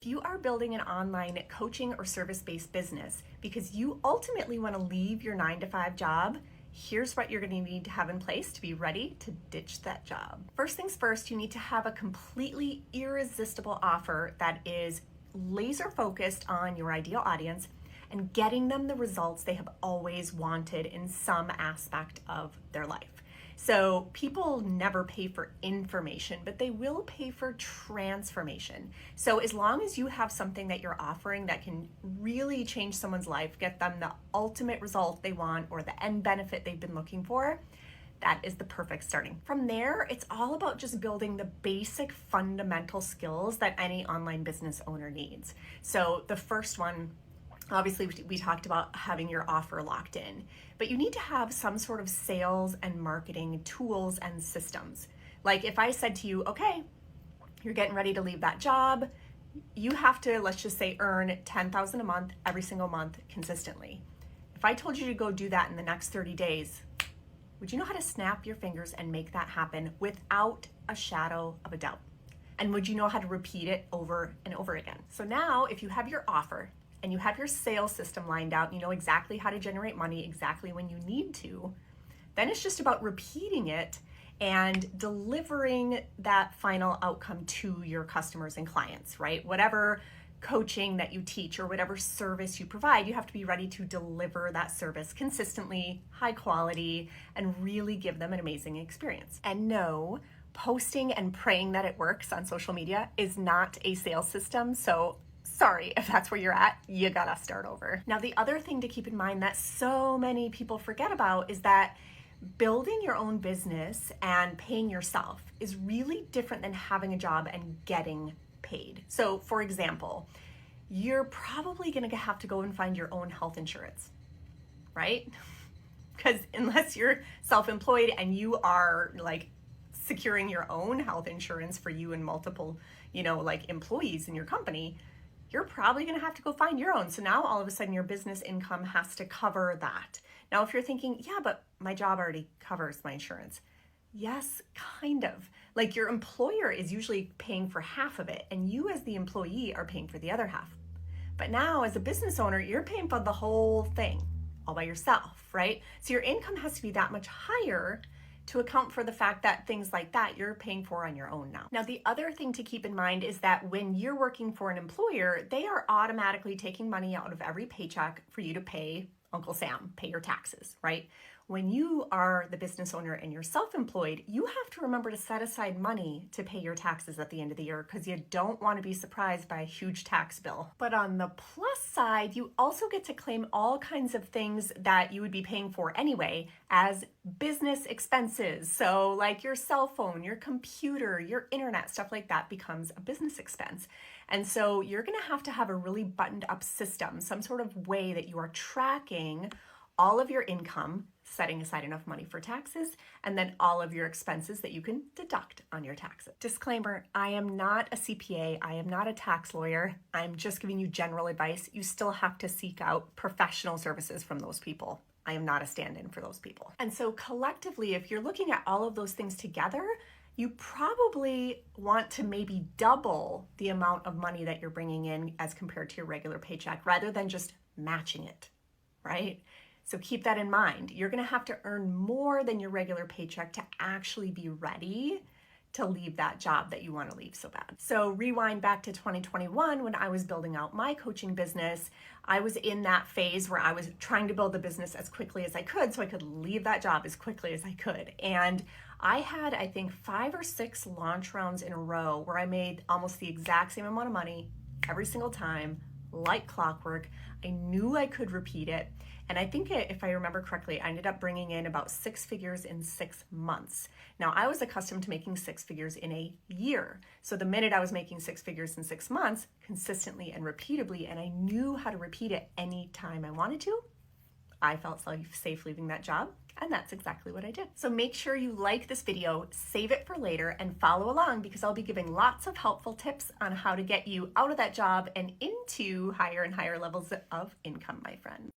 you are building an online coaching or service-based business because you ultimately want to leave your 9-to-5 job, here's what you're going to need to have in place to be ready to ditch that job. First things first, you need to have a completely irresistible offer that is laser focused on your ideal audience and getting them the results they have always wanted in some aspect of their life. So people never pay for information, but they will pay for transformation. So as long as you have something that you're offering that can really change someone's life, get them the ultimate result they want or the end benefit they've been looking for, that is the perfect starting. From there, it's all about just building the basic fundamental skills that any online business owner needs. So the first one, obviously, we talked about having your offer locked in, but you need to have some sort of sales and marketing tools and systems. Like if I said to you, okay, you're getting ready to leave that job, you have to, let's just say, earn $10,000 a month every single month consistently. If I told you to go do that in the next 30 days, would you know how to snap your fingers and make that happen without a shadow of a doubt? And would you know how to repeat it over and over again? So now if you have your offer, and you have your sales system lined out, you know exactly how to generate money, exactly when you need to, then it's just about repeating it and delivering that final outcome to your customers and clients, right? Whatever coaching that you teach or whatever service you provide, you have to be ready to deliver that service consistently, high quality, and really give them an amazing experience. And no, posting and praying that it works on social media is not a sales system, so sorry if that's where you're at, you gotta start over. Now, the other thing to keep in mind that so many people forget about is that building your own business and paying yourself is really different than having a job and getting paid. So for example, you're probably gonna have to go and find your own health insurance, right? Because unless you're self-employed and you are like securing your own health insurance for you and multiple, employees in your company, you're probably going to have to go find your own. So now all of a sudden your business income has to cover that. Now, if you're thinking, yeah, but my job already covers my insurance. Yes, kind of. Like your employer is usually paying for half of it and you as the employee are paying for the other half. But now as a business owner, you're paying for the whole thing all by yourself, right? So your income has to be that much higher to account for the fact that things like that you're paying for on your own now. Now, the other thing to keep in mind is that when you're working for an employer, they are automatically taking money out of every paycheck for you to pay Uncle Sam, pay your taxes, right? When you are the business owner and you're self-employed, you have to remember to set aside money to pay your taxes at the end of the year because you don't want to be surprised by a huge tax bill. But on the plus side, you also get to claim all kinds of things that you would be paying for anyway as business expenses. So like your cell phone, your computer, your internet, stuff like that becomes a business expense. And so you're going to have a really buttoned up system, some sort of way that you are tracking all of your income, setting aside enough money for taxes, and then all of your expenses that you can deduct on your taxes. Disclaimer, I am not a CPA, I am not a tax lawyer, I'm just giving you general advice. You still have to seek out professional services from those people. I am not a stand-in for those people. And so collectively, if you're looking at all of those things together, you probably want to maybe double the amount of money that you're bringing in as compared to your regular paycheck rather than just matching it, right? So keep that in mind. You're gonna have to earn more than your regular paycheck to actually be ready to leave that job that you wanna leave so bad. So rewind back to 2021 when I was building out my coaching business, I was in that phase where I was trying to build the business as quickly as I could so I could leave that job as quickly as I could. And I had, I think, 5 or 6 launch rounds in a row where I made almost the exact same amount of money every single time, like clockwork. I knew I could repeat it. And I think if I remember correctly, I ended up bringing in about 6 figures in 6 months. Now, I was accustomed to making 6 figures in a year. So the minute I was making 6 figures in 6 months, consistently and repeatably, and I knew how to repeat it anytime I wanted to, I felt safe leaving that job. And that's exactly what I did. So make sure you like this video, save it for later, and follow along because I'll be giving lots of helpful tips on how to get you out of that job and into higher and higher levels of income, my friend.